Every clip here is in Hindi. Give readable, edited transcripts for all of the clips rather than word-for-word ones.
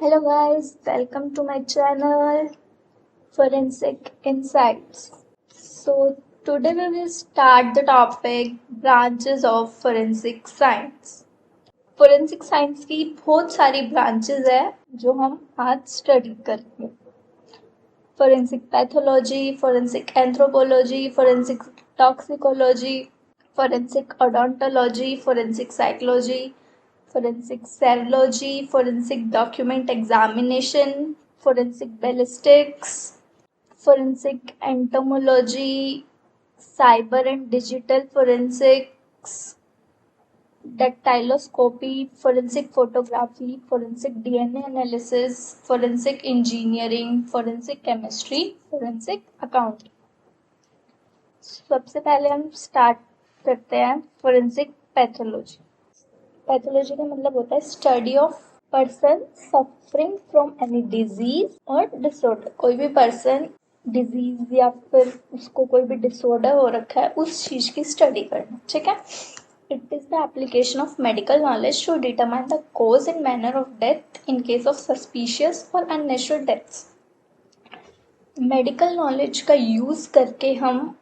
Hello guys, welcome to my channel Forensic Insights. So today we will start the topic branches of forensic science. Forensic science की बहुत सारी ब्रांचेस है जो हम आज स्टडी करेंगे। Forensic pathology, forensic anthropology, forensic toxicology, forensic odontology, forensic psychology, forensic serology, forensic document examination, forensic ballistics, forensic entomology, cyber and digital forensics, dactyloscopy, forensic photography, forensic DNA analysis, forensic engineering, forensic chemistry, forensic accounting. सबसे पहले हम स्टार्ट करते हैं फोरेंसिक पैथोलॉजी। पैथोलॉजी का मतलब होता है study of person suffering from any disease और डिसऑर्डर। कोई भी पर्सन डिजीज या फिर उसको कोई भी डिसऑर्डर हो रखा है उस चीज की स्टडी करना। ठीक है। It is the application of medical knowledge to determine the cause and manner of death in case of suspicious और अननेचुरल डेथ्स। मेडिकल नॉलेज का यूज करके हम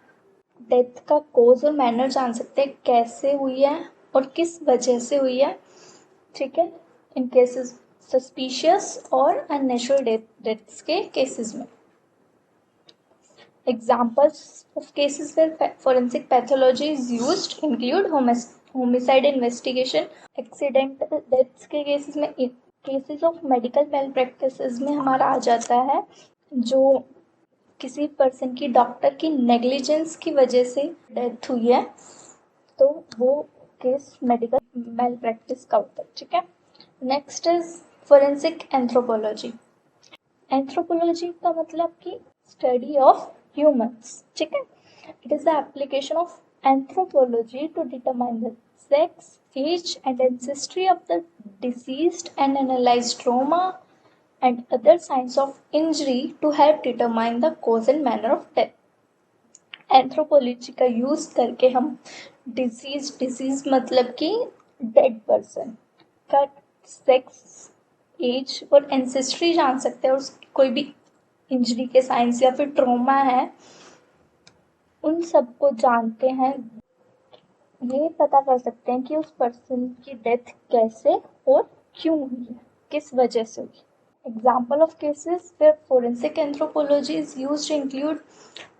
डेथ का कॉज और मैनर जान सकते हैं, कैसे हुई है और किस वजह से हुई है। ठीक है। इन केसेस सस्पिशियस और अननेचुरल डेथ्स के केसेस में examples of cases where forensic pathology is used include homicide investigation, accidental deaths के केसेस में, cases of medical malpractices में हमारा आ जाता है जो किसी पर्सन की डॉक्टर की नेग्लिजेंस की वजह से डेथ हुई है, तो वो केस मेडिकल मेल प्रैक्टिस का होता है। ठीक है। Next is forensic anthropology. Anthropology का मतलब कि स्टडी ऑफ ह्यूमंस। ठीक है। It is the application of anthropology to determine the sex, age and ancestry of the deceased and analyse trauma and other signs of injury to help determine the cause and manner of death. Anthropology का यूज करके हम डिसीज मतलब कि डेड पर्सन का सेक्स, एज और एंसेस्ट्री जान सकते हैं, और कोई भी इंजरी के साइंस या फिर ट्रॉमा है उन सब को जानते हैं। ये पता कर सकते हैं कि उस पर्सन की डेथ कैसे और क्यों हुई है, किस वजह से हुई। Example of cases where forensic anthropology is used include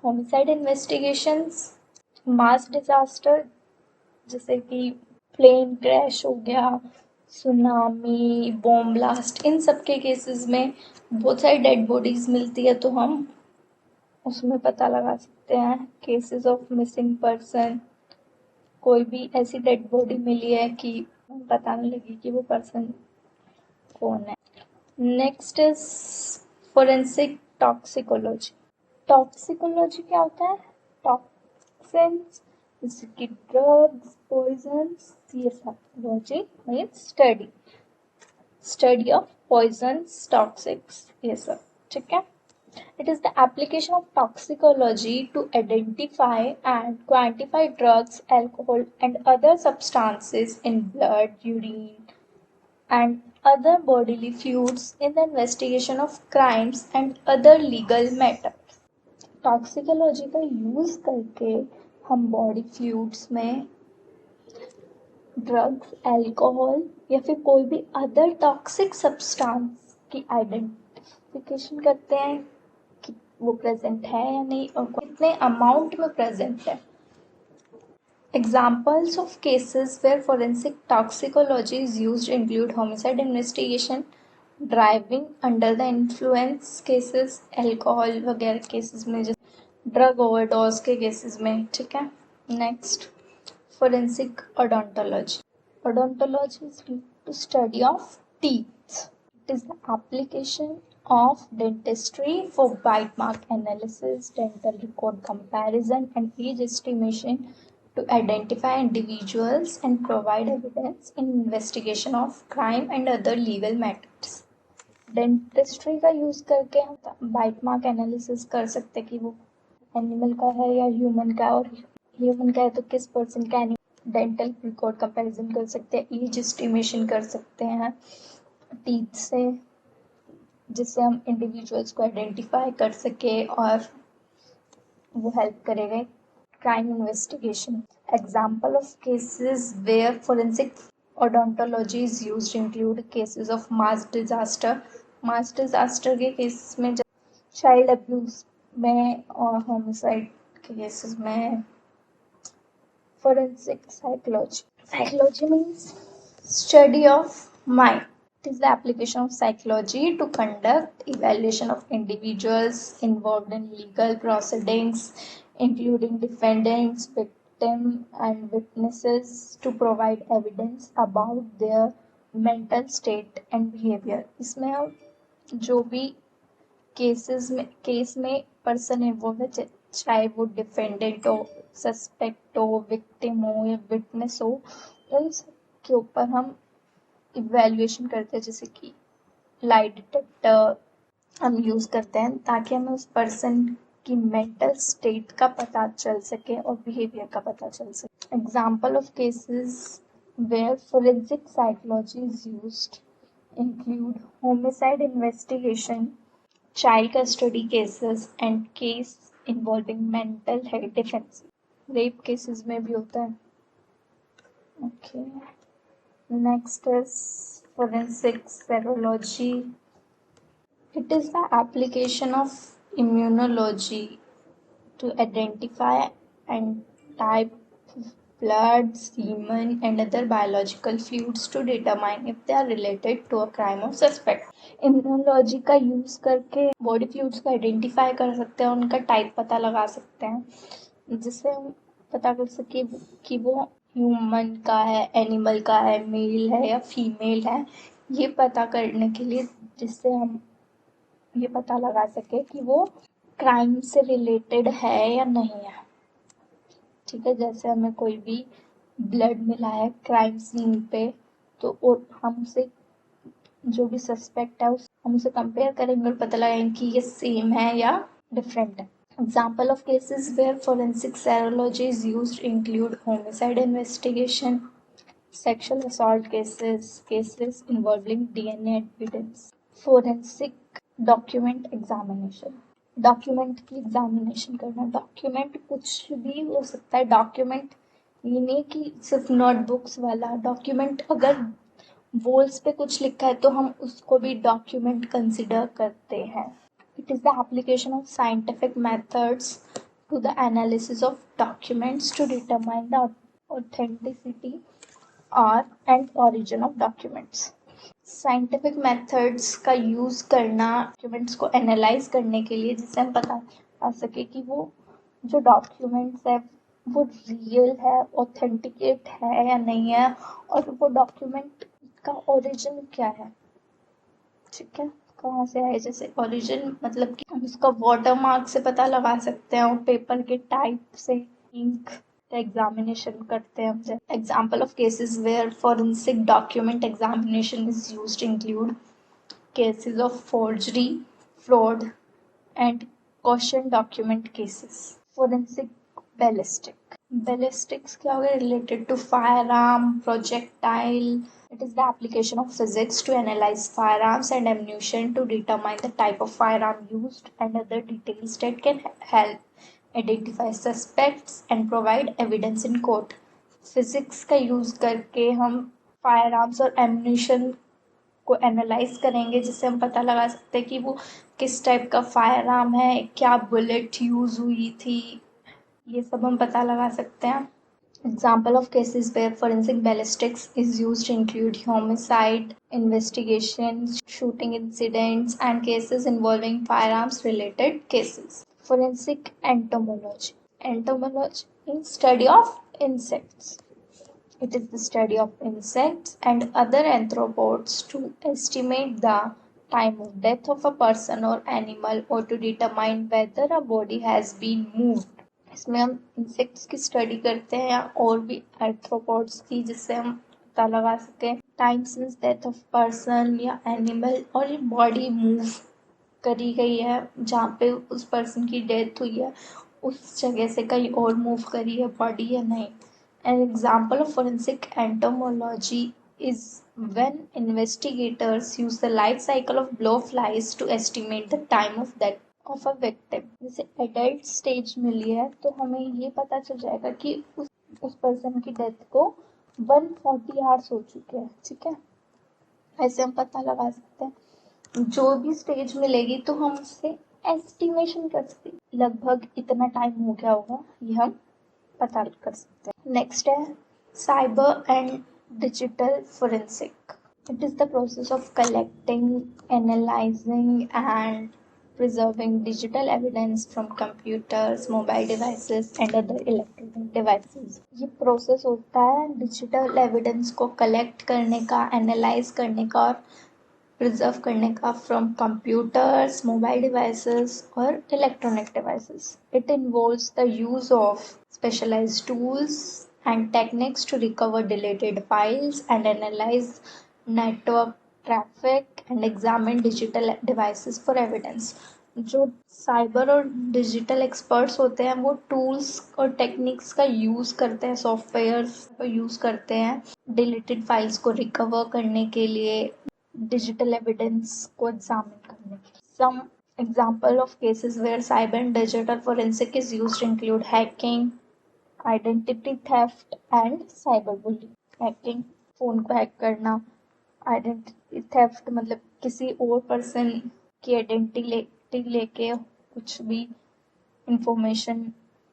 homicide investigations, mass disaster जैसे कि प्लेन क्रैश हो गया, सुनामी, बॉम्ब ब्लास्ट, इन सब के केसेस में बहुत सारी डेड बॉडीज मिलती है तो हम उसमें पता लगा सकते हैं। केसेस ऑफ मिसिंग पर्सन, कोई भी ऐसी डेड बॉडी मिली है कि पता नहीं लगी कि वो पर्सन कौन है। Next is forensic toxicology. Toxicology क्या होता है? टॉक्सिन्स जैसे कि ड्रग्स, पॉइजन्स, ये psychology means study of poisons, toxics, ये सब। ठीक है। It is the application of toxicology to identify and quantify drugs, alcohol, and other substances in blood, urine, and other bodily fluids in the investigation of crimes and other legal matters. Toxicology का यूज करके हम बॉडी फ्लूइड्स में ड्रग्स, अल्कोहल या फिर कोई भी अदर टॉक्सिक सब्सटेंस की आइडेंटिफिकेशन करते हैं कि वो प्रेजेंट है या नहीं और कितने अमाउंट में प्रेजेंट है। Examples of cases where forensic toxicology is used include homicide investigation, driving under the influence cases, alcohol वगैरह केसेस में, जैसे ड्रग ओवरडोज के केसेस में। ठीक है। Next forensic odontology. Odontology is to study of teeth. It is the application of dentistry for bite mark analysis, dental record comparison, and age estimation to identify individuals and provide evidence in investigation of crime and other legal matters. Dentistry का यूज करके हम बाइट मार्क एनालिसिस कर सकते हैं कि वो एनिमल का है या ह्यूमन का, और ह्यूमन का है तो किस पर्सन का। डेंटल रिकॉर्ड कंपैरिजन कर सकते हैं, एज एस्टिमेशन कर सकते हैं टीथ से, जिससे हम इंडिविजुअल्स को आइडेंटिफाई कर सके और वो हेल्प करेगा crime investigation. Example of cases where forensic odontology is used include cases of mass disaster. Mass disaster के केसेस में चाइल्ड अब्यूज में और होमिसाइड के केसेस में forensic psychology. Psychology means study of mind. It is the application of psychology to conduct evaluation of individuals involved in legal proceedings, including defendants, victim, and witnesses, to provide evidence about their mental state and behavior. इसमें हम जो भी केस में पर्सन इन्वॉल्व है, चाहे वो डिफेंडेंट हो, सस्पेक्ट हो, विक्टिम हो या विटनेस हो, उन सब के ऊपर हम इवैल्यूएशन करते हैं, जैसे कि लाई डिटेक्टर हम यूज़ करते हैं ताकि हमें उस पर्सन की मेंटल स्टेट का पता चल सके और बिहेवियर का पता चल सके. Example of cases where forensic psychology is used include homicide investigation, child custody cases, and case involving mental health defense. Rape cases में भी होता है. Okay. Next is forensic serology. It is the application of immunology to identify and type blood, semen, and other biological fluids to determine if they are related to a crime or suspect. Immunology का यूज़ करके बॉडी फ्लूइड्स को आइडेंटिफाई कर सकते हैं, उनका टाइप पता लगा सकते हैं, जिससे हम पता कर सके कि वो ह्यूमन का है, एनिमल का है, मेल है या फीमेल है, ये पता करने के लिए, जिससे हम ये पता लगा सके कि वो क्राइम से रिलेटेड है या नहीं है. ठीक है, जैसे हमें कोई भी ब्लड मिला है क्राइम सीन पे, तो और हम उसे जो भी सस्पेक्ट है हम उसे कंपेयर करेंगे और पता लगाएंगे कि ये सेम है या डिफरेंट है. Example of cases where forensic serology is used include homicide investigation, sexual assault cases involving DNA evidence, forensic document examination. Document की एग्जामिनेशन करना. डॉक्यूमेंट कुछ भी हो सकता है. डॉक्यूमेंट ये नहीं कि सिर्फ नोटबुक्स वाला डॉक्यूमेंट. अगर वॉल्स पे कुछ लिखा है तो हम उसको भी डॉक्यूमेंट कंसिडर करते हैं. It is the application of scientific methods to the analysis of documents to determine the authenticity और and origin of documents. Scientific methods का यूज़ करना डॉक्यूमेंट्स को एनालाइज करने के लिए, जिससे हम पता आ सके कि वो जो डॉक्यूमेंट्स है वो रियल है, ऑथेंटिकेट है या नहीं है, और वो डॉक्यूमेंट का ओरिजिन क्या है. ठीक है, कहाँ से आए. जैसे ओरिजिन मतलब कि हम उसका वाटर मार्क से पता लगा सकते हैं और पेपर के टाइप से, इंक एग्जामिनेशन करते हैं. Example of cases where forensic document examination is used include cases of forgery, fraud and question document cases. Forensic ballistics क्या हो गया. Related to firearm, projectile. It is the application of physics to analyze firearms and ammunition to determine the type of firearm used and other details that can help identify suspects and provide evidence in court. Physics का यूज़ करके हम firearms और ammunition को एनालाइज करेंगे, जिससे हम पता लगा सकते हैं कि वो किस टाइप का फायर आर्म है, क्या बुलेट यूज़ हुई थी, ये सब हम पता लगा सकते हैं. Example of cases where forensic ballistics is used include homicide investigations, shooting incidents, and cases involving firearms related cases. Forensic entomology. Entomology means study of insects. It is the study of insects and other arthropods to estimate the time of death of a person or animal or to determine whether a body has been moved. इसमें हम इंसेक्ट्स की स्टडी करते हैं और भी आर्थ्रोपोड्स की, जिससे हम पता लगा सकें time since death of person या एनिमल, और ये बॉडी मूव करी गई है जहाँ पे उस पर्सन की डेथ हुई है उस जगह से कहीं और मूव करी है बॉडी या नहीं. An example of forensic entomology is when investigators use the life cycle of blowflies to estimate the time of death of a victim. जैसे एडल्ट स्टेज मिली है तो हमें ये पता चल जाएगा कि उस पर्सन की डेथ को 140 आवर्स हो चुके हैं, ठीक है। ऐसे हम पता लगा सकते हैं। जो भी स्टेज मिलेगी तो हम उससे एस्टिमेशन कर सकते हैं, लगभग इतना टाइम हो गया होगा, ये हम पता कर सकते हैं। नेक्स्ट है cyber and digital forensic. It is the process of collecting, analyzing, and preserving digital evidence from computers, mobile devices, and other electronic devices. ये प्रोसेस होता है डिजिटल एविडेंस को कलेक्ट करने का, एनालाइज करने का और प्रिजर्व करने का फ्रॉम कंप्यूटर्स, मोबाइल डिवाइसेस और electronic devices. It involves the use of specialized tools and techniques to recover deleted files and analyze network traffic and examine digital devices for evidence. जो साइबर और डिजिटल एक्सपर्ट्स होते हैं वो टूल्स और टेक्निक्स का यूज़ करते हैं, सॉफ्टवेयर का यूज़ करते हैं डिलीटेड फाइल्स को रिकवर करने के लिए, डिजिटल एविडेंस को एग्जामिन करने के लिए. Some example of cases where cyber and digital forensic is used include hacking, identity theft and cyber bullying. Hacking, phone को हैक करना. आइडेंटिटी थेफ्ट मतलब किसी और पर्सन की आइडेंटिटी लेके कुछ भी इंफॉर्मेशन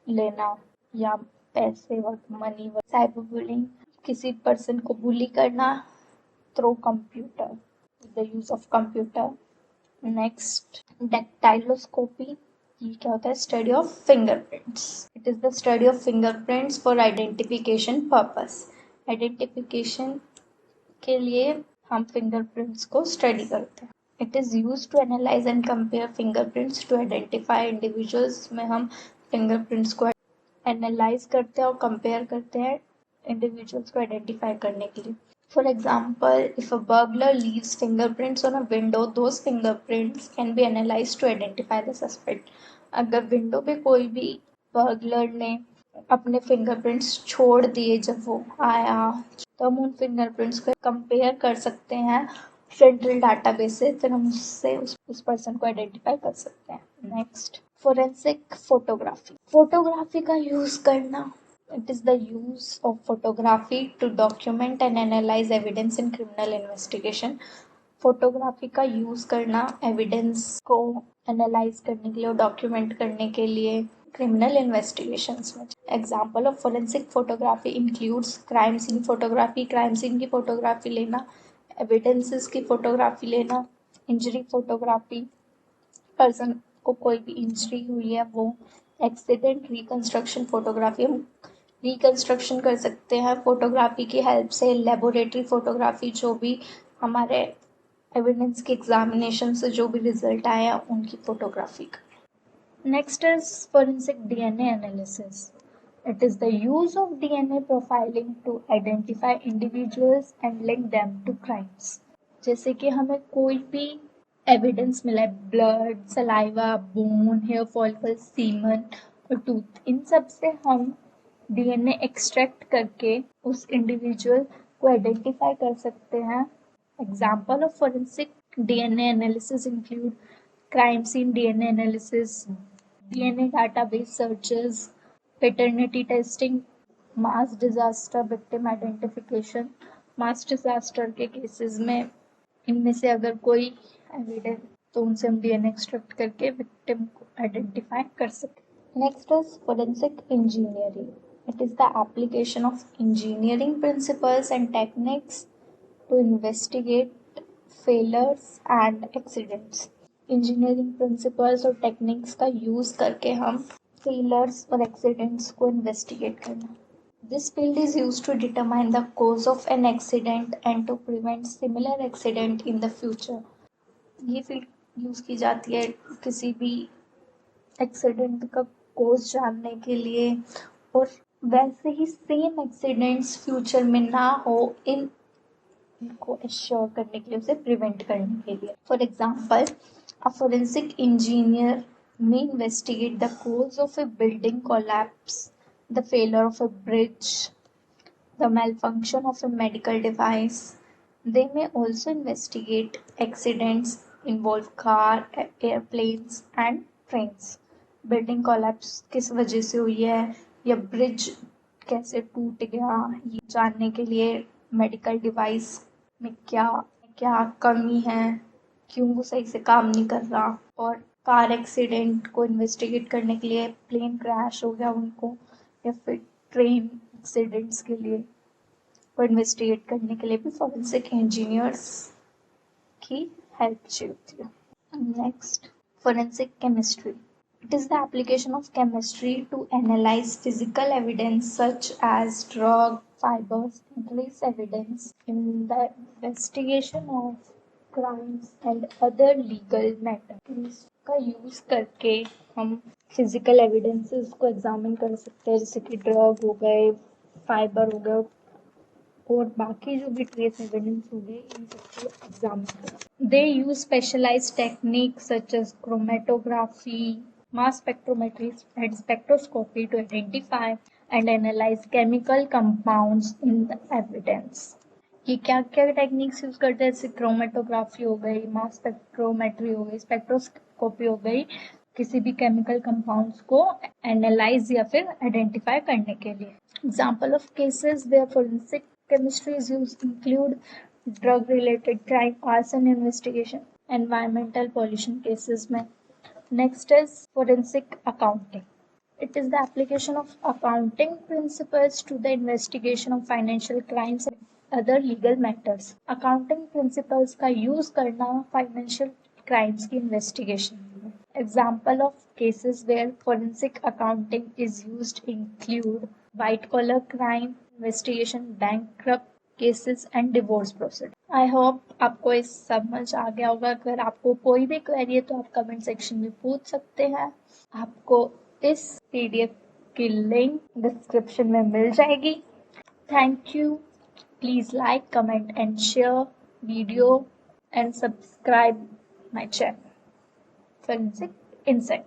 लेना या पैसे मनी. साइबर बुलिंग, किसी पर्सन को बुली करना through computer, the use of computer. Next dactyloscopy. ये क्या होता है? Study of fingerprints. It is the study of fingerprints for identification purpose. Identification के लिए हम फिंगरप्रिंट्स को स्टडी करते हैं. It is use to analyse and compare fingerprints to identify individuals. में हम फिंगरप्रिंट्स को एनालाइज करते हैं और कंपेयर करते हैं इंडिविजुअल्स को आइडेंटिफाई करने के लिए. For example, if a burglar leaves fingerprints on a window, those fingerprints can be analyzed to identify the suspect. अगर विंडो पे कोई भी बर्गलर ने अपने फिंगरप्रिंट्स छोड़ दिए जब वो आया, तो हम उन फिंगरप्रिंट्स को कंपेयर कर सकते हैं सेंट्रल डाटाबेस से, फिर हम उससे उस पर्सन को आइडेंटिफाई कर सकते हैं. Next, forensic photography. फोटोग्राफी का यूज करना. It is the use of photography to document and analyze evidence in criminal investigation. Photography का यूज़ करना एविडेंस को एनालाइज करने के लिए और डॉक्यूमेंट करने के लिए क्रिमिनल इन्वेस्टिगेशंस में. Example of forensic photography includes crime scene photography. Crime scene की फोटोग्राफी लेना, एविडेंसेस की फोटोग्राफी लेना, इंजरी फोटोग्राफी, पर्सन को कोई भी इंजरी हुई है वो. एक्सीडेंट रिकंस्ट्रक्शन फोटोग्राफी, हम रिकंस्ट्रक्शन कर सकते हैं फोटोग्राफी की हेल्प से. लेबोरेटरी फोटोग्राफी, जो भी हमारे एविडेंस के एग्जामिनेशन से जो भी रिजल्ट आए हैं उनकी photography. Next is forensic DNA analysis. It is the use of DNA profiling to identify individuals and link them to crimes. जैसे कि हमें कोई भी एविडेंस मिला है, blood, saliva, bone, hair follicle, semen और टूथ, इन सब से हम डीएनए एक्सट्रैक्ट करके उस इंडिविजुअल को आइडेंटिफाई कर सकते हैं. Example of forensic DNA analysis include crime scene DNA analysis, DNA database searches, paternity testing, mass disaster victim identification. Mass disaster के केसेस में इनमें से अगर कोई एविडेंस तो उनसे हम डीएनए एक्सट्रैक्ट करके विक्टिम को आइडेंटिफाई कर सकें. Next is forensic engineering. It is the application of engineering principles and techniques to investigate failures and accidents. Engineering principles और techniques का use करके हम failures और accidents को investigate करना. This field is used to determine the cause of an accident and to prevent similar accident in the future. ये field use की जाती है किसी भी accident का cause जानने के लिए और वैसे ही सेम एक्सीडेंट्स फ्यूचर में ना हो इनको एश्योर करने के लिए, उसे प्रिवेंट करने के लिए. For example, a forensic engineer may investigate the cause of a building collapse, the failure of a bridge, the malfunction of a medical device, They may also investigate accidents involve car, airplanes and trains. Building collapse किस वजह से हुई है या ब्रिज कैसे टूट गया, ये जानने के लिए मेडिकल डिवाइस में क्या क्या कमी है, क्यों वो सही से काम नहीं कर रहा, और कार एक्सीडेंट को इन्वेस्टिगेट करने के लिए प्लेन क्रैश हो गया उनको, या फिर ट्रेन एक्सीडेंट्स के लिए को इन्वेस्टिगेट करने के लिए भी फॉरेंसिक इंजीनियर्स की हेल्प चाहिए होती है। Next, forensic chemistry. It is the application of chemistry to analyze physical evidence such as drug, fibers, and trace evidence in the investigation of crimes and other legal matters. का यूज करके हम फिजिकल एविडेंसेस को एग्जामिन कर सकते हैं, जैसे कि ड्रग हो गए, फाइबर हो गए और बाकी जो भी ट्रेस एविडेंस हो गए, इन सबको एग्जामिन करें. They use specialised technique such as chromatography, mass spectrometry and spectroscopy to identify and analyze chemical compounds in the evidence. ये क्या क्या टेक्निक्स यूज करते हैं, जैसे क्रोमेटोग्राफी हो गई, मास स्पेक्ट्रोमेट्री हो गई, स्पेक्ट्रोस्कोपी हो गई, किसी भी केमिकल कंपाउंड्स को एनालाइज या फिर आइडेंटिफाई करने के लिए. Example of cases where forensic chemistry is used include drug related crime, arson investigation, environmental pollution cases में. Next is forensic accounting. It is the application of accounting principles to the investigation of financial crimes and other legal matters. Accounting principles का use करना financial crimes की investigation में. Example of cases where forensic accounting is used include white collar crime investigation, bankrupt cases and divorce process. I hope आपको इस समझ आ गया होगा. अगर आपको कोई भी क्वेरी है तो आप कमेंट सेक्शन में पूछ सकते हैं. आपको इस पीडीएफ की लिंक डिस्क्रिप्शन में मिल जाएगी. Thank you. Please like, comment and share video and subscribe my channel Forensic Insight.